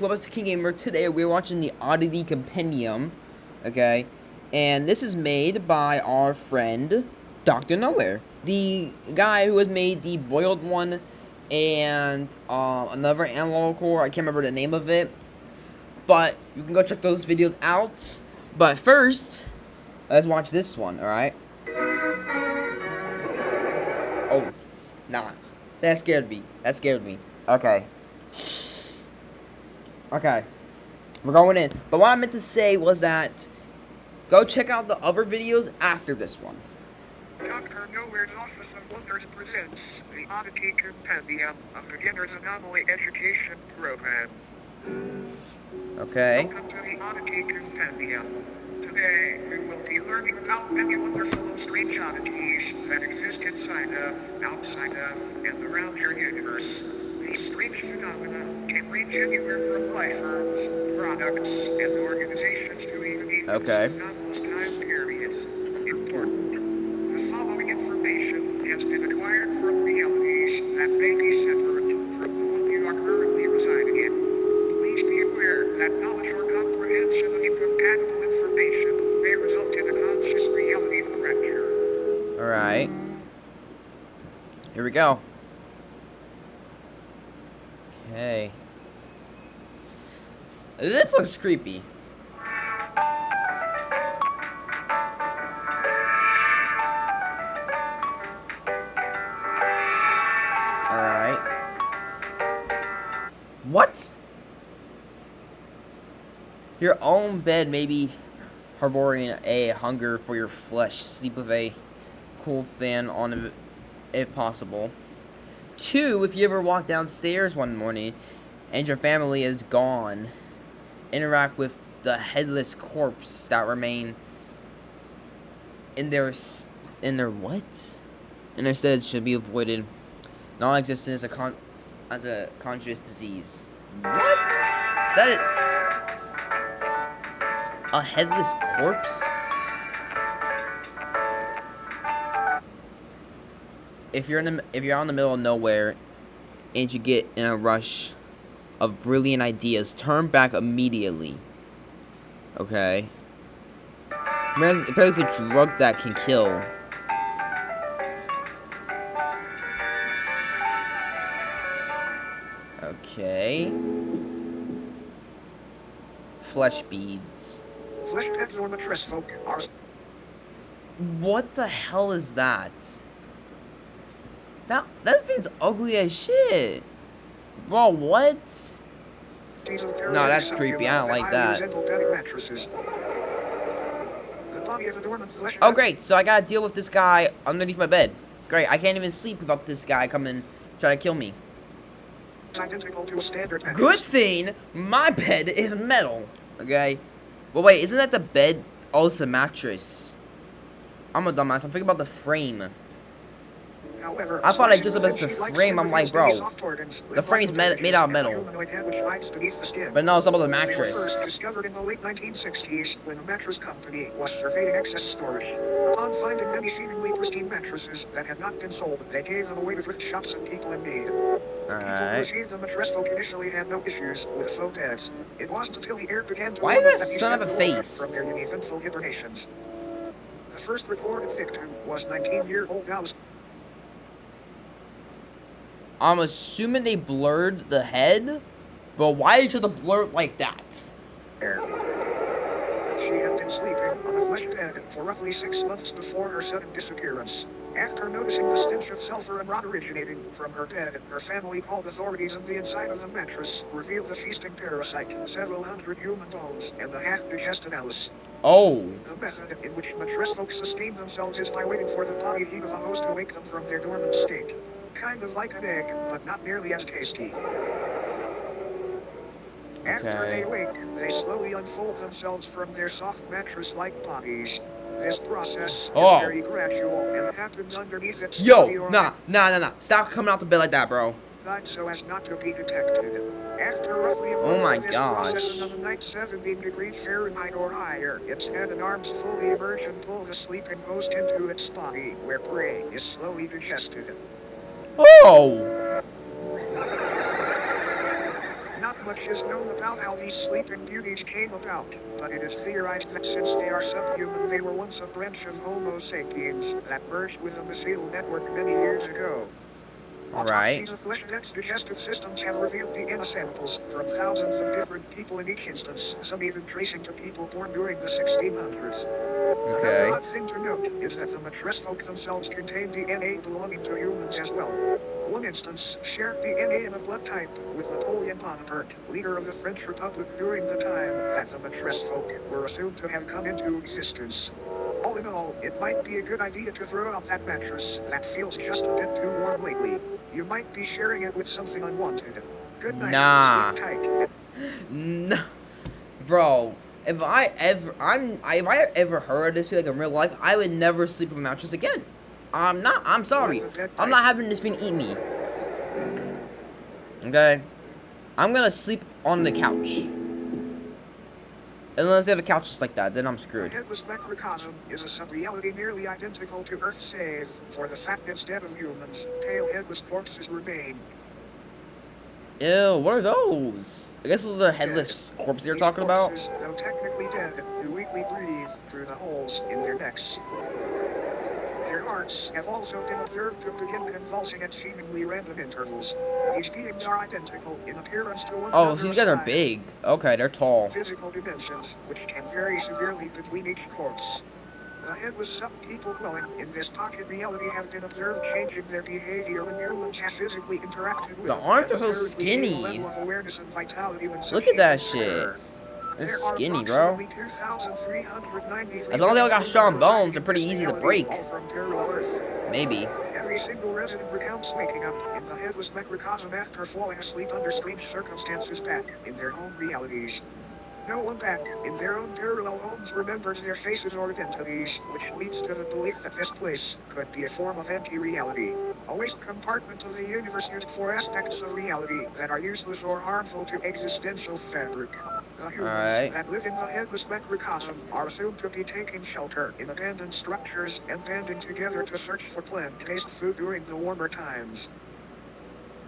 Welcome to King Gamer. Today we're watching the Oddity Compendium, okay? And this is made by our friend, Dr. Nowhere. The guy who has made the boiled one and another analog core. I can't remember the name of it. But you can go check those videos out. But first, let's watch this one, alright? Oh, nah. That scared me. Okay. Okay, we're going in. But what I meant to say was that go check out the other videos after this one. Dr. Nowhere's Office of Wonders presents the Oddity Compendium, a beginner's anomaly education program. Okay. Welcome to the Oddity Compendium. Today, we will be learning about many wonderful and strange oddities that exist inside of, outside of, and around your universe. These strange phenomena can range anywhere from life forms, products, and organizations to even anomalous time periods. Important. The following information has been acquired from realities that may be separate from the one you are currently residing in. Please be aware that knowledge or comprehension of incompatible information may result in a conscious reality fracture. Alright. Here we go. Okay. This looks creepy. Alright. What? Your own bed may be harboring a hunger for your flesh. Sleep with a cool fan on it if possible. 2, if you ever walk downstairs one morning and your family is gone, interact with the headless corpse that remain in their what? In their stead should be avoided. Non-existence as a conscious disease. What? That is a headless corpse? If you're out in the middle of nowhere and you get in a rush of brilliant ideas, turn back immediately. Okay. Apparently it's a drug that can kill. Okay. Flesh beads. Flesh pets or mattress folk are... What the hell is that? That thing's ugly as shit. Bro, what? No, that's creepy. I don't like that. Oh, great. So I gotta deal with this guy underneath my bed. Great. I can't even sleep without this guy coming trying to kill me. Good thing my bed is metal. Okay. Well, wait. Isn't that the bed? Oh, it's a mattress. I'm a dumbass. I'm thinking about the frame. However, I thought I just about the frame. I'm like, bro, the frame's made out of metal. But no, it's about the mattress. First discovered in the late 1960s when a mattress company was surveying excess storage. Upon finding many seemingly pristine mattresses that had not been sold, they gave them away to thrift shops and people in need. Alright. People who received them at mattress folk initially had no issues with faux beds. It wasn't until the air began to... Why is that son of a face? From their uneventful hibernations. The first reported victim was 19-year-old Alice. I'm assuming they blurred the head, but why did you have to blur it like that? She had been sleeping on a flesh bed for roughly 6 months before her sudden disappearance. After noticing the stench of sulfur and rot originating from her bed, her family called authorities, and the inside of the mattress revealed a feasting parasite, several hundred human bones, and a half-digested Alice. Oh. The method in which mattress folks sustain themselves is by waiting for the body heat of a host to wake them from their dormant state. Kind of like an egg, but not nearly as tasty. After they wake, they slowly unfold themselves from their soft mattress-like bodies. This process is very gradual and happens underneath its... Yo, nah. Stop coming out the bed like that, bro. So as not to be detected. After roughly a month, oh my this gosh. process on a night 70 degrees Fahrenheit or higher, its head and arms fully emerge and pull the sleeping host into its body, where prey is slowly digested. Oh! Not much is known about how these sleeping beauties came about, but it is theorized that since they are subhuman, they were once a branch of Homo sapiens that merged with the Mycelial network many years ago. Right. Autopsies of flesh-dense digestive systems have revealed DNA samples from thousands of different people in each instance, some even tracing to people born during the 1600s. Another Okay. odd thing to note is that the mattress folk themselves contain DNA belonging to humans as well. One instance shared DNA in a blood type with Napoleon Bonaparte, leader of the French Republic during the time that the mattress folk were assumed to have come into existence. All in all, it might be a good idea to throw out that mattress that feels just a bit too warm lately. You might be sharing it with something unwanted. Good night. Nah. Sleep tight. No. Bro, if I ever heard this feel like in real life, I would never sleep with a mattress again. I'm sorry. I'm not having this thing eat me. Okay? I'm gonna sleep on the couch. Unless they have a couch just like that, then I'm The screwed. headless macrocosm is a sub-reality nearly identical to Earth, save for the fact instead of humans, pale headless corpses remain. Ew, what are those? I guess those are the headless corpses you're talking about. These corpses, though technically dead, do weakly breathe through the holes in their necks. Their hearts have also been observed to begin convulsing at seemingly random intervals. These beings are identical in appearance to one Oh, another these guys are aside big. Okay, they're tall. physical dimensions, which can vary severely between each corpse. The headless sub-people dwelling in this pocket reality have been observed changing their behavior when humans have physically interacted with The them, arms are and so observed we gain a skinny. level of awareness and vitality when such Look at that events shit. occur. It's There are skinny, bro. approximately 2,393 As long as they all got members strong bones, residing they're in pretty this easy to reality, break. all from parallel Earth. Maybe. Every single resident recounts waking up in the headless macrocosm after falling asleep under strange circumstances back in their home realities. No one back in their own parallel homes remembers their faces or identities, which leads to the belief that this place could be a form of anti-reality, a waste compartment of the universe used for aspects of reality that are useless or harmful to existential fabric. The humans Alright. that live in the headless macrocosm are assumed to be taking shelter in abandoned structures and banding together to search for plant-based food during the warmer times.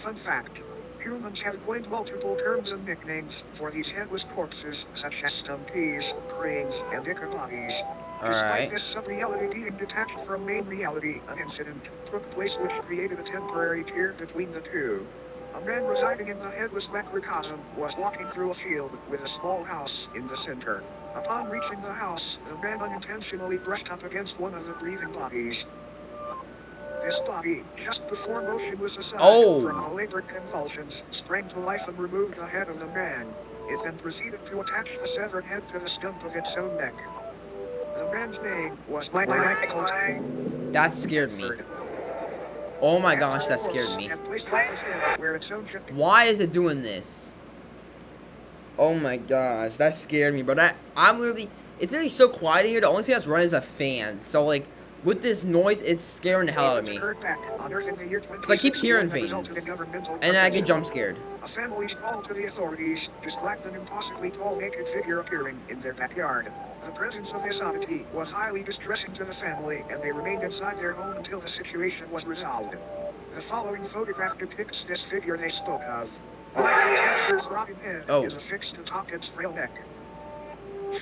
Fun fact. Humans have coined multiple terms and nicknames for these headless corpses, such as stumpies, cranes, and ichabodies. Despite Alright. this sub-reality being detached from main reality, an incident took place which created a temporary tier between the two. A man residing in the headless macrocosm was walking through a field with a small house in the center. Upon reaching the house, the man unintentionally brushed up against one of the breathing bodies. This body, just before motion was aside from belabored convulsions, sprang to life and removed the head of the man. It then proceeded to attach the severed head to the stump of its own neck. The man's name was Michael. That scared me. Oh my gosh, that scared me. Why is it doing this? Oh my gosh, that scared me, bro. It's literally so quiet in here. The only thing that's running is a fan. So like, with this noise, it's scaring the hell out of me. Cause I keep hearing things, and I get jump scared. A family's call to the authorities described an impossibly tall naked figure appearing in their backyard. The presence of this oddity was highly distressing to the family, and they remained inside their home until the situation was resolved. The following photograph depicts this figure they spoke of. Michael's rotting head is affixed atop its frail neck.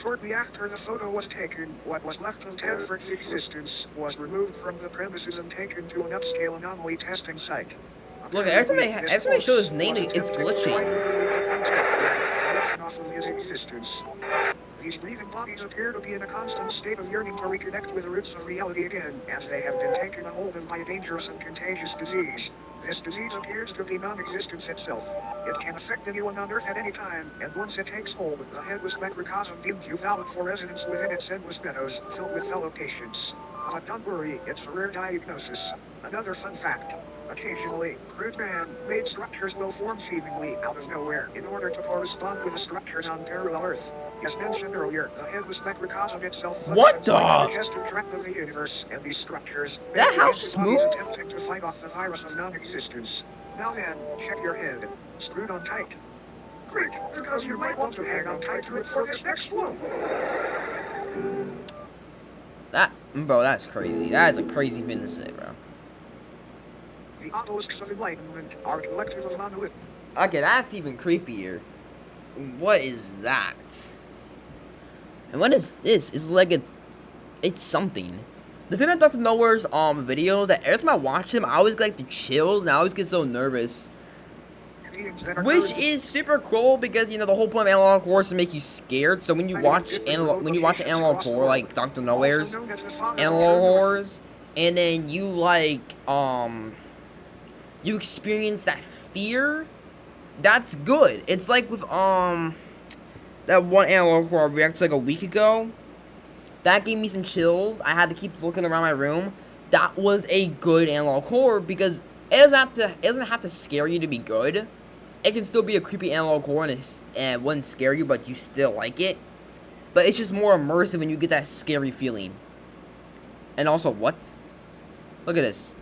Shortly after the photo was taken, what was left of Tedford's existence was removed from the premises and taken to an upscale anomaly testing site. Look, every time I show his name, it's glitching. Off of his existence. These breathing bodies appear to be in a constant state of yearning to reconnect with the roots of reality again, as they have been taken a hold of by a dangerous and contagious disease. This disease appears to be non-existence itself. It can affect anyone on Earth at any time, and once it takes hold, the headless macrocosm deems you valid for residence within its endless meadows, filled with fellow patients. But don't worry, it's a rare diagnosis. Another fun fact. Occasionally, crude man-made structures will form seemingly out of nowhere in order to correspond with the structures on parallel Earth. As mentioned earlier, the headless macrocosm itself What the? like a digestive tract of the universe, and these structures That house just moved? attempting to fight off the virus of non-existence. Now then, check your head. Screwed on tight. Great, because you might want to hang on tight to it for this next one. Bro, that's crazy. That is a crazy thing to say, bro. The obelisks of enlightenment are collective of monolith. Okay, that's even creepier. What is that? And what is this? It's like it's something. The thing about Dr. Nowhere's videos that every time I watch them, I always get like the chills and I always get so nervous. Which is super cool because you know the whole point of analog horror is to make you scared. So when you watch analog horror like Dr. Nowhere's analog horrors, and then you like you experience that fear, that's good. It's like with that one analog horror I reacted like a week ago. That gave me some chills. I had to keep looking around my room. That was a good analog horror because it doesn't have to scare you to be good. It can still be a creepy analog horror and it wouldn't scare you, but you still like it. But it's just more immersive when you get that scary feeling. And also, what? Look at this.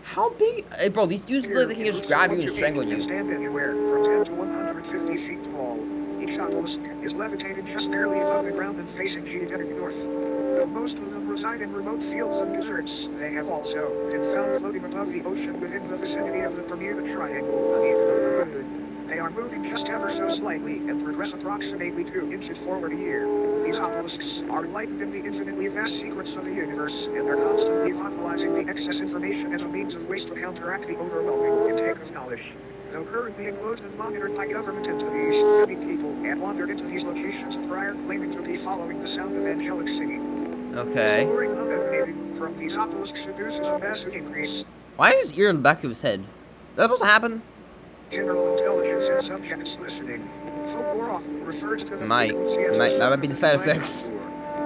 How big? Hey, bro, these dudes look like they can just grab you and strangle you. Stand anywhere from 10 to 150 feet tall. Each obelisk is levitated just barely above the ground and facing geodetic north. Though most of them reside in remote fields and deserts, they have also been found floating above the ocean within the vicinity of the Bermuda Triangle, and even over the moon. They are moving just ever so slightly and progress approximately 2 inches forward a year. These obelisks are enlightened in the infinitely vast secrets of the universe, and are constantly monopolizing the excess information as a means of waste to counteract the overwhelming intake of knowledge. Though currently enclosed and monitored by government entities, many people have wandered into these locations prior claiming to be following the sound of angelic singing. Okay. Luring them emanating from these obelisks seduces a massive increase. Why is his ear in the back of his head? Is that supposed to happen? General intelligence and subjects listening. Folklore often refers to the That might be the side effects.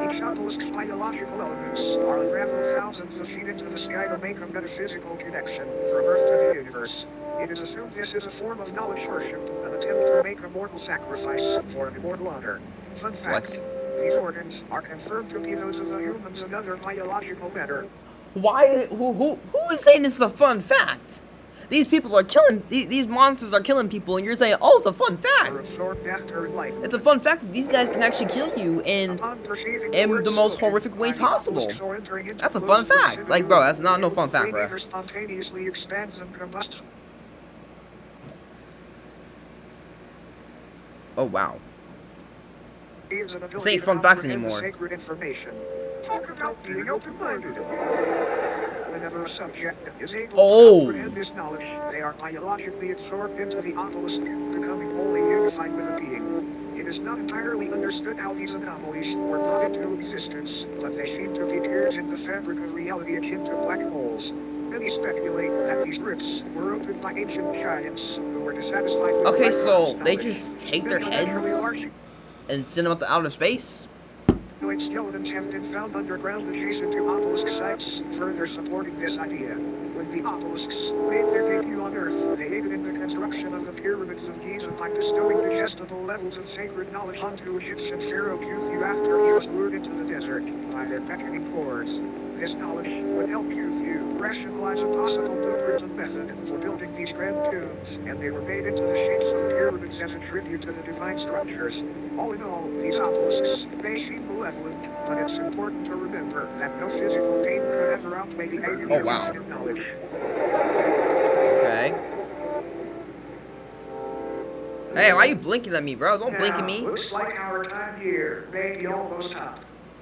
Each obelisk's biological elements are unraveled thousands of feet into the sky to make a metaphysical connection from Earth to the universe. It is assumed this is a form of knowledge worship, an attempt to make a mortal sacrifice for immortal honor. Fun fact, these organs are confirmed to be those of the humans and other biological matter. Why? Who is saying this is a fun fact? These people are killing, these monsters are killing people, and you're saying, oh, it's a fun fact. It's a fun fact that these guys can actually kill you in the most horrific ways possible. That's a fun fact. Like, bro, that's not no fun fact, bro. Oh, wow. This ain't fun facts anymore. Talk about being open-minded. Whenever a subject is able to comprehend this knowledge, they are biologically absorbed into the obelisk, becoming wholly unified with a being. It is not entirely understood how these anomalies were brought into existence, but they seem to be tears in the fabric of reality akin to black holes. Many speculate that these rifts were opened by ancient giants who were dissatisfied with okay, so they just take their heads and send them up to outer space? Skeletons have been found underground adjacent to obelisk sites, further supporting this idea. When the obelisks made their debut on Earth, they aided in the construction of the pyramids of Giza by bestowing digestible levels of sacred knowledge onto Egyptian pharaoh Khufu after he was lured into the desert by their beckoning hordes. This knowledge would help Khufu rationalize a possible blueprint and method for building these grand tombs, and they were made into the shapes of pyramids as a tribute to the divine structures. All in all, these obelisks may seem malevolent, but it's important to remember that no physical pain could ever outweigh the aid of knowledge. Okay. Hey, why are you blinking at me, bro? Don't blink at me. Looks like our time here may be almost up.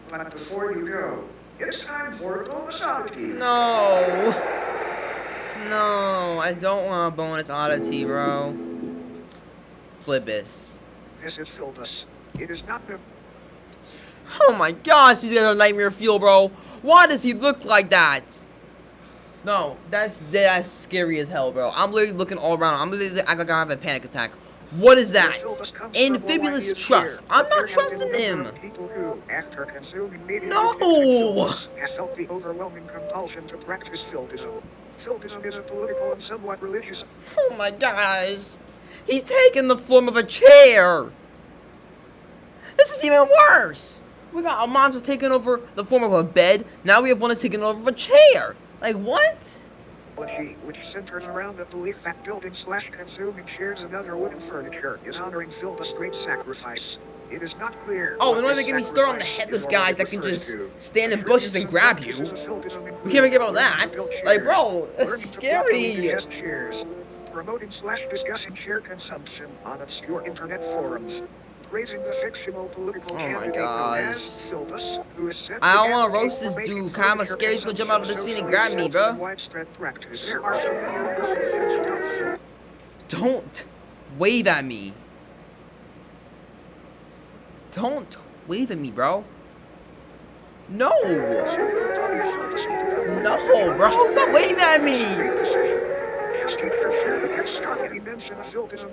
But before you go, it's time for a bonus oddity. No. No, I don't want a bonus oddity, bro. Flibbus. This is Philbus. It is not the... Oh my gosh, he's got a nightmare fuel, bro. Why does he look like that? No, that's scary as hell, bro. I'm literally looking all around. I'm literally acting like I have a panic attack. What is that? Infibulous trust. I'm not trusting him. No. Has felt the overwhelming compulsion to practice Philbism. Philbism is a political and somewhat religious... Oh my gosh. He's taking the form of a chair. This is even worse. We got a monster taking over the form of a bed. Now we have one that's taking over a chair. Like, what? Which centers around the belief that building/consuming chairs and other wooden furniture is honoring Philbus' great sacrifice. It is not clear. Oh, and don't even get me started on the headless guys that can just stand in bushes and grab you. We can't forget about that. Like, bro, this is scary. promoting/discussing share consumption on obscure internet forums. Praising the fictional political Oh my candidate known as gosh. Silvus, who is set I don't to want to advocate roast for this making dude. Kind of furniture scary. He's gonna jump out of this consumption feet and grab me, socially accepted and bro. widespread practice. There are so many Don't wave at me. Don't wave at me, bro. No. No, bro. Stop waving at me.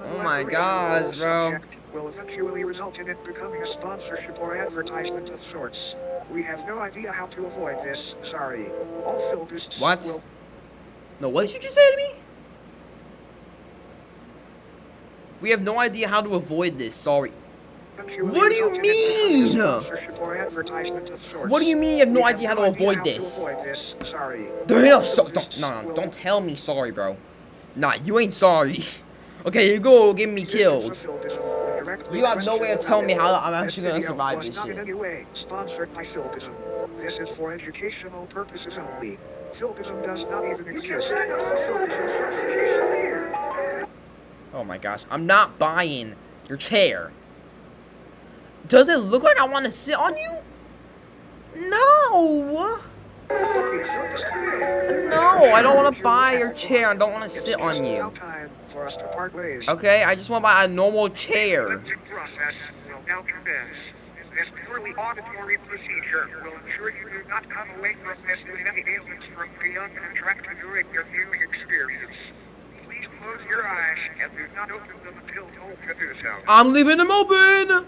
Oh my gosh, bro. Will eventually result in it becoming a sponsorship or advertisement of sorts. We have no idea how to avoid this. Sorry. All filtists What? will... No, what did you just say to me? We have no idea how to avoid this. Sorry. What do you mean? What do you mean you have no idea how to avoid this? Don't tell me sorry, bro. Nah, you ain't sorry. Okay, you go get me killed. You have no way of telling me how I'm actually gonna survive this Not in shit. any way sponsored by Filtism. This is for educational purposes only. Filtism does not even exist. Oh my gosh, I'm not buying your chair. Does it look like I want to sit on you? No! No, I don't want to buy your chair. I don't want to sit on you. Okay, I just want to buy a normal chair. Process will now commence. This purely auditory procedure will ensure you do not come away from this with any ailments from beyond contract during your viewing experience. Please close your eyes and do not open them until told to do so. I'm leaving them open.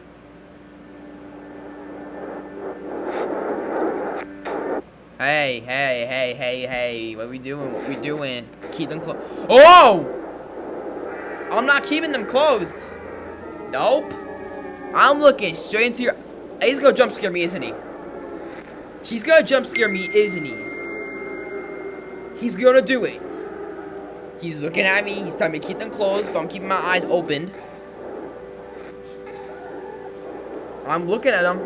Hey, what we doing? Keep them closed. Oh! I'm not keeping them closed. Nope. I'm looking straight into your... Hey, he's gonna jump scare me, isn't he? He's gonna jump scare me, isn't he? He's gonna do it. He's looking at me. He's telling me to keep them closed, but I'm keeping my eyes open. I'm looking at him.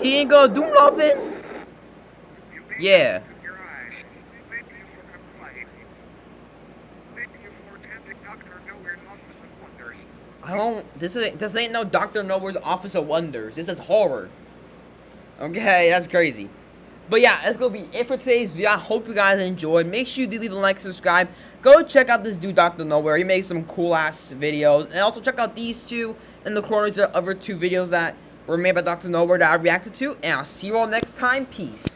He ain't gonna do nothing. Yeah. I don't. This ain't no Dr. Nowhere's Office of Wonders. This is horror. Okay, that's crazy. But yeah, that's gonna be it for today's video. I hope you guys enjoyed. Make sure you do leave a like, subscribe. Go check out this dude, Dr. Nowhere. He makes some cool ass videos. And also check out these two in the corners of other two videos that were made by Dr. Nowhere that I reacted to. And I'll see you all next time. Peace.